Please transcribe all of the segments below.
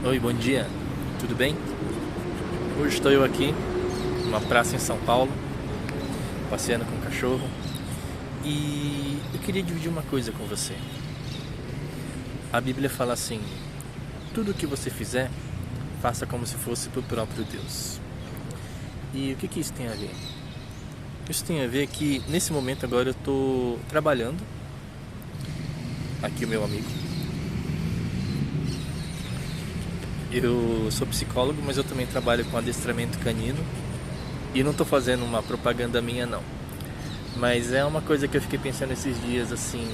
Oi, bom dia, tudo bem? Hoje estou eu aqui, numa praça em São Paulo, passeando com o cachorro e eu queria dividir uma coisa com você. A Bíblia fala assim: tudo o que você fizer, faça como se fosse para o próprio Deus. E o que isso tem a ver? Isso tem a ver que nesse momento agora eu estou trabalhando, aqui o meu amigo. Eu sou psicólogo, mas eu também trabalho com adestramento canino. E não estou fazendo uma propaganda minha não. Mas é uma coisa que eu fiquei pensando esses dias assim.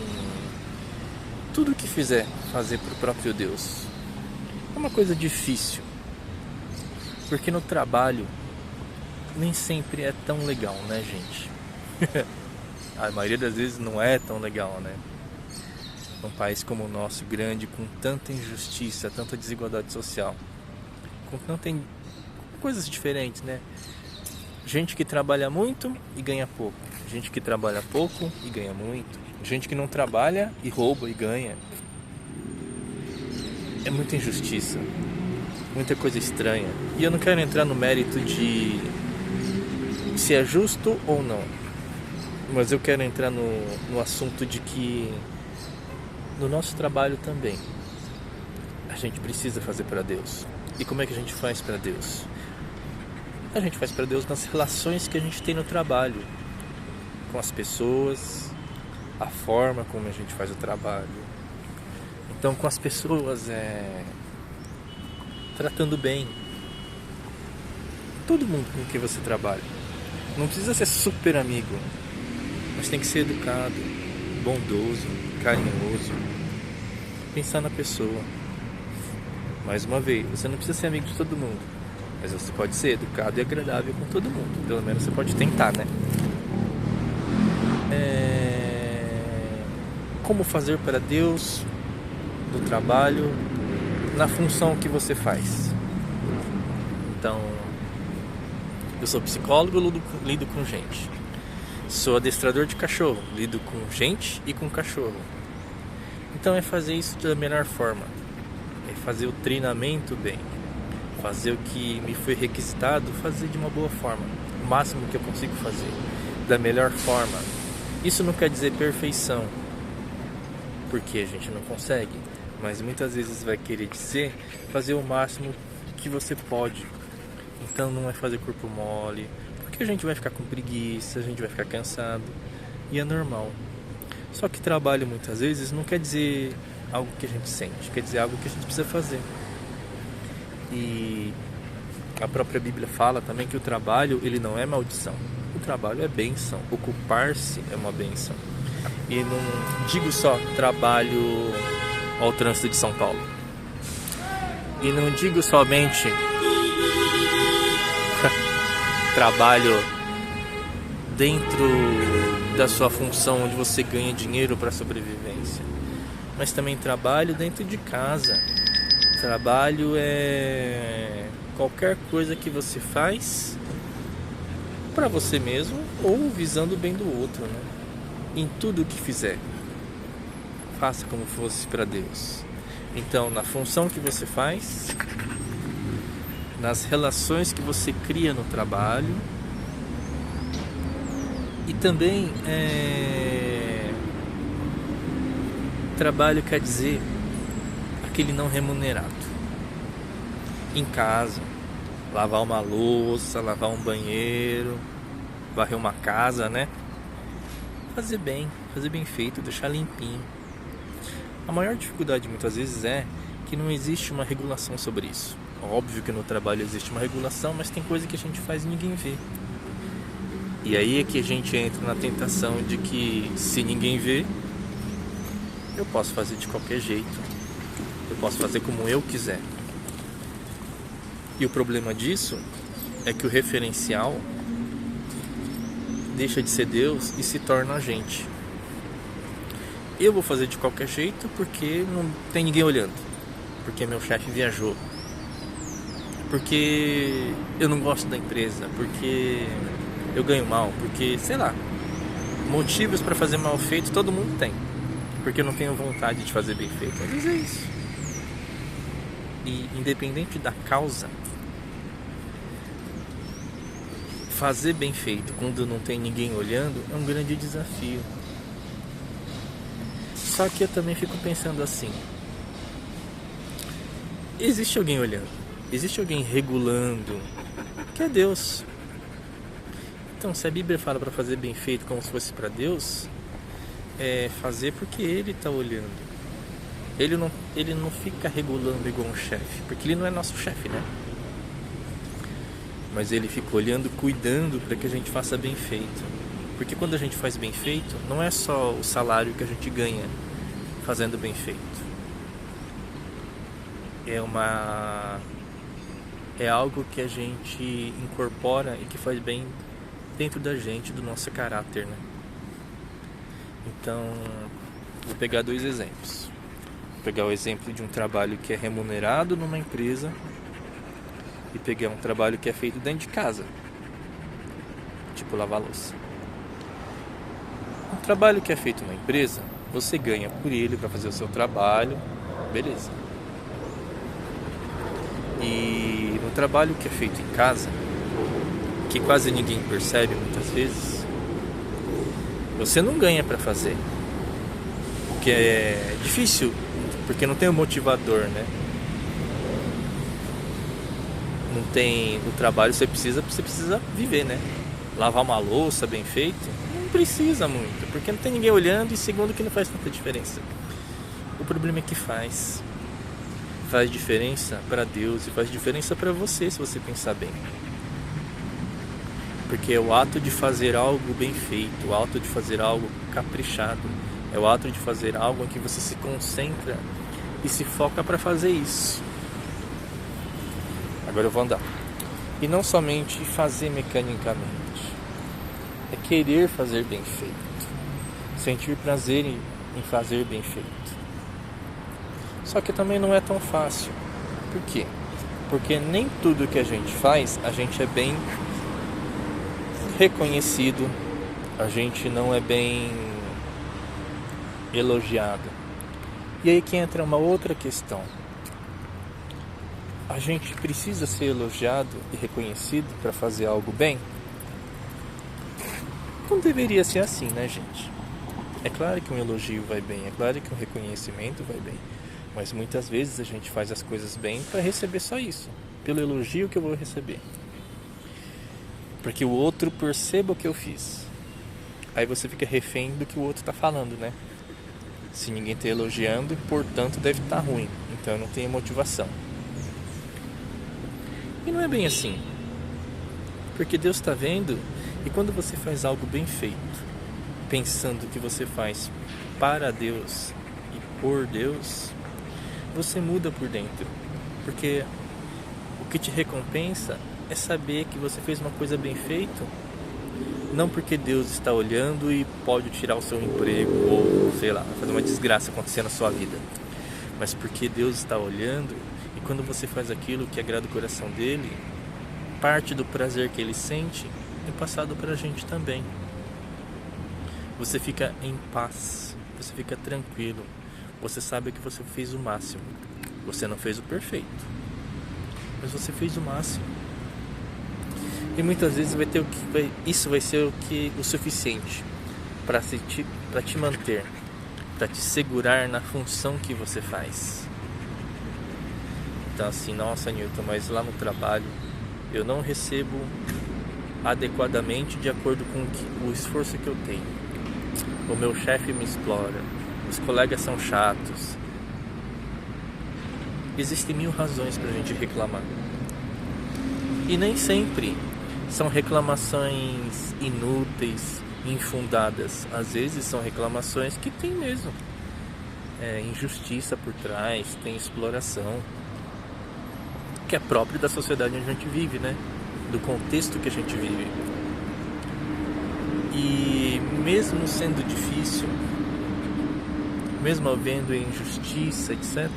Tudo que fizer fazer pro próprio Deus é uma coisa difícil. Porque no trabalho nem sempre é tão legal, né, gente? A maioria das vezes não é tão legal, né? Num país como o nosso, grande, com tanta injustiça, tanta desigualdade social, com tanta coisas diferentes, né? Gente que trabalha muito e ganha pouco, gente que trabalha pouco e ganha muito, gente que não trabalha e rouba e ganha. É muita injustiça, muita coisa estranha. E eu não quero entrar no mérito de se é justo ou não, mas eu quero entrar no assunto de que no nosso trabalho também a gente precisa fazer para Deus. E como é que a gente faz para Deus? A gente faz para Deus nas relações que a gente tem no trabalho, com as pessoas, a forma como a gente faz o trabalho. Então, com as pessoas, tratando bem todo mundo com quem você trabalha. Não precisa ser super amigo, mas tem que ser educado, bondoso, carinhoso, pensar na pessoa. Mais uma vez, você não precisa ser amigo de todo mundo, mas você pode ser educado e agradável com todo mundo. Pelo menos você pode tentar, né? Como fazer para Deus no trabalho, na função que você faz. Então, eu sou psicólogo, lido com gente. Sou adestrador de cachorro, lido com gente e com cachorro. Então é fazer isso da melhor forma. É fazer o treinamento bem. Fazer o que me foi requisitado, fazer de uma boa forma. O máximo que eu consigo fazer. Da melhor forma. Isso não quer dizer perfeição, porque a gente não consegue. Mas muitas vezes vai querer dizer fazer o máximo que você pode. Então não é fazer corpo mole, porque a gente vai ficar com preguiça, a gente vai ficar cansado. E é normal. Só que trabalho muitas vezes não quer dizer algo que a gente sente, quer dizer algo que a gente precisa fazer. E a própria Bíblia fala também que o trabalho, ele não é maldição. O trabalho é bênção. Ocupar-se é uma bênção. E não digo só trabalho ao trânsito de São Paulo. E não digo somente trabalho dentro da sua função onde você ganha dinheiro para sobrevivência, mas também trabalho dentro de casa. Trabalho é qualquer coisa que você faz para você mesmo ou visando o bem do outro, né? Em tudo o que fizer, faça como fosse para Deus. Então, na função que você faz, nas relações que você cria no trabalho, e também trabalho quer dizer aquele não remunerado. Em casa, lavar uma louça, lavar um banheiro, varrer uma casa, né? Fazer bem feito, deixar limpinho. A maior dificuldade muitas vezes é que não existe uma regulação sobre isso. Óbvio que no trabalho existe uma regulação, mas tem coisa que a gente faz e ninguém vê. E aí é que a gente entra na tentação de que se ninguém vê, eu posso fazer de qualquer jeito. Eu posso fazer como eu quiser. E o problema disso é que o referencial deixa de ser Deus e se torna a gente. Eu vou fazer de qualquer jeito porque não tem ninguém olhando. Porque meu chefe viajou. Porque eu não gosto da empresa. Porque eu ganho mal. Porque, sei lá, motivos para fazer mal feito todo mundo tem. Porque eu não tenho vontade de fazer bem feito. Às vezes é isso. E independente da causa, fazer bem feito quando não tem ninguém olhando é um grande desafio. Só que eu também fico pensando assim, existe alguém olhando, existe alguém regulando, que é Deus. Então, se a Bíblia fala para fazer bem feito como se fosse para Deus, é fazer porque Ele está olhando. Ele não fica regulando igual um chefe, porque Ele não é nosso chefe, né? Mas Ele fica olhando, cuidando para que a gente faça bem feito. Porque quando a gente faz bem feito, não é só o salário que a gente ganha fazendo bem feito. É algo que a gente incorpora e que faz bem dentro da gente, do nosso caráter, né? Então, vou pegar 2 exemplos. Vou pegar o exemplo de um trabalho que é remunerado numa empresa e pegar um trabalho que é feito dentro de casa, tipo lavar louça. Um trabalho que é feito na empresa, você ganha por ele para fazer o seu trabalho, beleza. E no trabalho que é feito em casa, que quase ninguém percebe muitas vezes, você não ganha para fazer, porque é difícil, porque não tem um motivador, né? Não tem no trabalho, você precisa viver, né? Lavar uma louça bem feito, não precisa muito, porque não tem ninguém olhando e segundo que não faz tanta diferença. O problema é que faz diferença para Deus e faz diferença para você, se você pensar bem. Porque é o ato de fazer algo bem feito, o ato de fazer algo caprichado, é o ato de fazer algo em que você se concentra e se foca para fazer isso. Agora eu vou andar. E não somente fazer mecanicamente, é querer fazer bem feito, sentir prazer em fazer bem feito. Só que também não é tão fácil. Por quê? Porque nem tudo que a gente faz, a gente é bem reconhecido, a gente não é bem elogiado. E aí que entra uma outra questão. A gente precisa ser elogiado e reconhecido para fazer algo bem? Não deveria ser assim, né, gente? É claro que um elogio vai bem, é claro que um reconhecimento vai bem, mas muitas vezes a gente faz as coisas bem para receber só isso, pelo elogio que eu vou receber, porque o outro perceba o que eu fiz. Aí você fica refém do que o outro está falando, né? Se ninguém está elogiando, portanto deve estar ruim, então eu não tenho motivação. E não é bem assim, porque Deus está vendo, e quando você faz algo bem feito, pensando que você faz para Deus e por Deus, você muda por dentro, porque o que te recompensa é saber que você fez uma coisa bem feita, não porque Deus está olhando e pode tirar o seu emprego ou, sei lá, fazer uma desgraça acontecer na sua vida, mas porque Deus está olhando e quando você faz aquilo que agrada o coração dele, parte do prazer que ele sente é passado para a gente também. Você fica em paz, você fica tranquilo, você sabe que você fez o máximo. Você não fez o perfeito, mas você fez o máximo. E muitas vezes isso vai ser o suficiente para te manter, para te segurar na função que você faz. Então assim, nossa Newton, mas lá no trabalho eu não recebo adequadamente de acordo com o esforço que eu tenho. O meu chefe me explora, os colegas são chatos. Existem 1000 razões para a gente reclamar. E nem sempre são reclamações inúteis, infundadas. Às vezes são reclamações que tem mesmo injustiça por trás, tem exploração, que é próprio da sociedade onde a gente vive, né? Do contexto que a gente vive. E mesmo sendo difícil, mesmo havendo injustiça, etc.,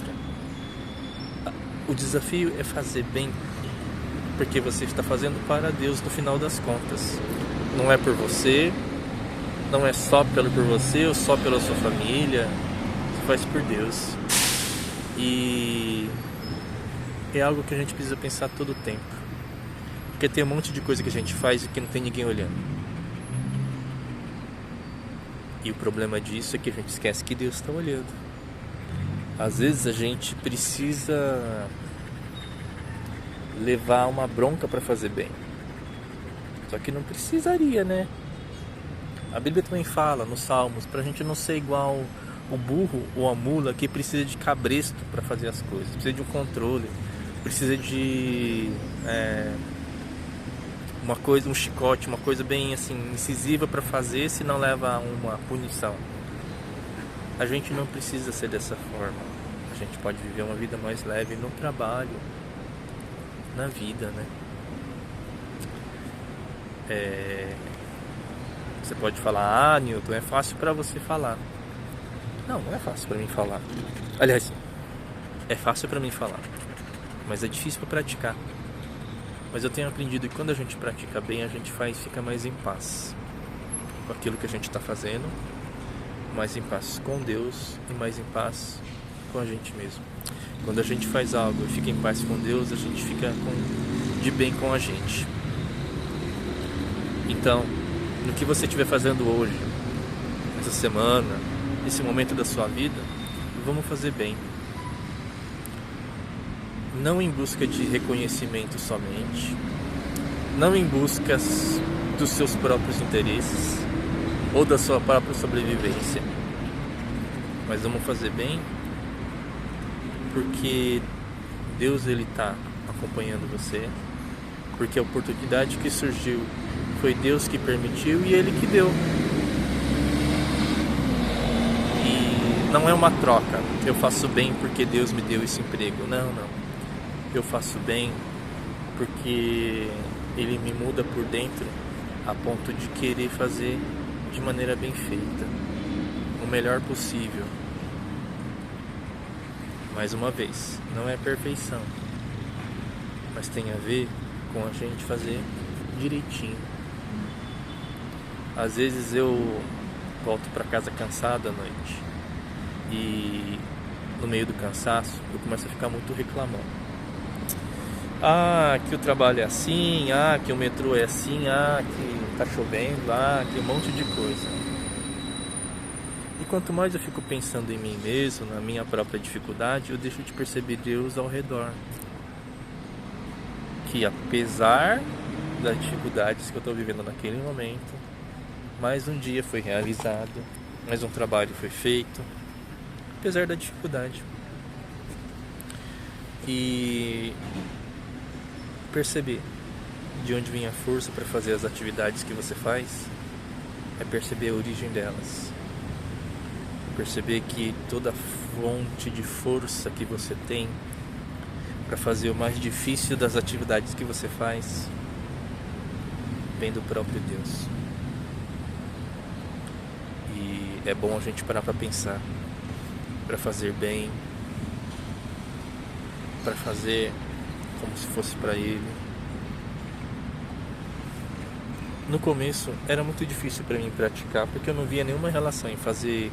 o desafio é fazer bem, porque você está fazendo para Deus no final das contas. Não é por você, não é só por você ou só pela sua família, você faz por Deus. E é algo que a gente precisa pensar todo o tempo. Porque tem um monte de coisa que a gente faz e que não tem ninguém olhando. E o problema disso é que a gente esquece que Deus está olhando. Às vezes a gente precisa levar uma bronca para fazer bem. Só que não precisaria, né? A Bíblia também fala nos Salmos pra gente não ser igual o burro ou a mula que precisa de cabresto para fazer as coisas. Precisa de um controle, precisa de uma coisa, um chicote, uma coisa bem assim incisiva para fazer, senão leva a uma punição. A gente não precisa ser dessa forma. A gente pode viver uma vida mais leve no trabalho, na vida, né? Você pode falar, Newton, é fácil para você falar. Não, não é fácil para mim falar. Aliás, é fácil para mim falar, mas é difícil para praticar. Mas eu tenho aprendido que quando a gente pratica bem, a gente fica mais em paz com aquilo que a gente está fazendo, mais em paz com Deus e mais em paz com a gente mesmo. Quando a gente faz algo e fica em paz com Deus, a gente fica de bem com a gente. Então, no que você estiver fazendo hoje, essa semana, esse momento da sua vida, vamos fazer bem. Não em busca de reconhecimento somente, não em busca dos seus próprios interesses ou da sua própria sobrevivência, mas vamos fazer bem porque Deus ele está acompanhando você, porque a oportunidade que surgiu foi Deus que permitiu e Ele que deu. E não é uma troca. Eu faço bem porque Deus me deu esse emprego. Não. Eu faço bem porque Ele me muda por dentro a ponto de querer fazer de maneira bem feita, o melhor possível. Mais uma vez, não é perfeição, mas tem a ver com a gente fazer direitinho. Às vezes eu volto para casa cansado à noite e no meio do cansaço eu começo a ficar muito reclamando. Que o trabalho é assim, que o metrô é assim, que tá chovendo, que um monte de coisa. E quanto mais eu fico pensando em mim mesmo, na minha própria dificuldade, eu deixo de perceber Deus ao redor. Que apesar das dificuldades que eu estou vivendo naquele momento, mais um dia foi realizado, mais um trabalho foi feito, apesar da dificuldade. E perceber de onde vem a força para fazer as atividades que você faz é perceber a origem delas. Perceber que toda fonte de força que você tem para fazer o mais difícil das atividades que você faz vem do próprio Deus. E é bom a gente parar para pensar, para fazer bem, para fazer como se fosse para Ele. No começo era muito difícil para mim praticar, porque eu não via nenhuma relação em fazer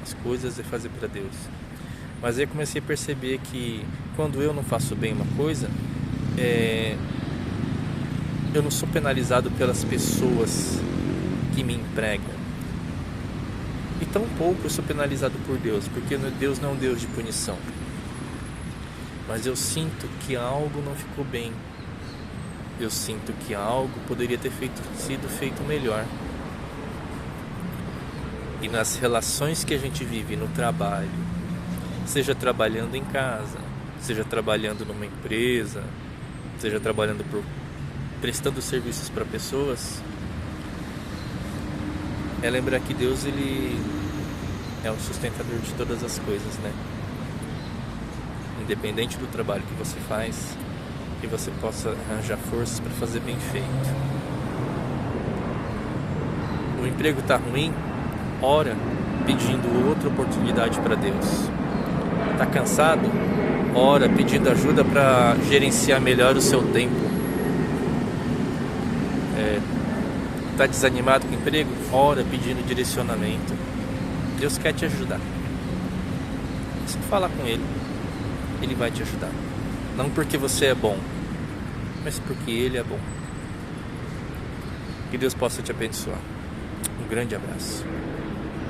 as coisas e fazer para Deus. Mas aí eu comecei a perceber que quando eu não faço bem uma coisa, eu não sou penalizado pelas pessoas que me empregam. E tampouco eu sou penalizado por Deus, porque Deus não é um Deus de punição. Mas eu sinto que algo não ficou bem. Eu sinto que algo poderia ter sido feito melhor. E nas relações que a gente vive no trabalho, seja trabalhando em casa, seja trabalhando numa empresa, seja trabalhando prestando serviços para pessoas, é lembrar que Deus ele é o sustentador de todas as coisas, né? Independente do trabalho que você faz, que você possa arranjar forças para fazer bem feito. O emprego está ruim? Ora pedindo outra oportunidade para Deus. Está cansado? Ora pedindo ajuda para gerenciar melhor o seu tempo. Está desanimado com o emprego? Ora pedindo direcionamento. Deus quer te ajudar. Se tu falar com Ele, Ele vai te ajudar. Não porque você é bom, mas porque Ele é bom. Que Deus possa te abençoar. Um grande abraço.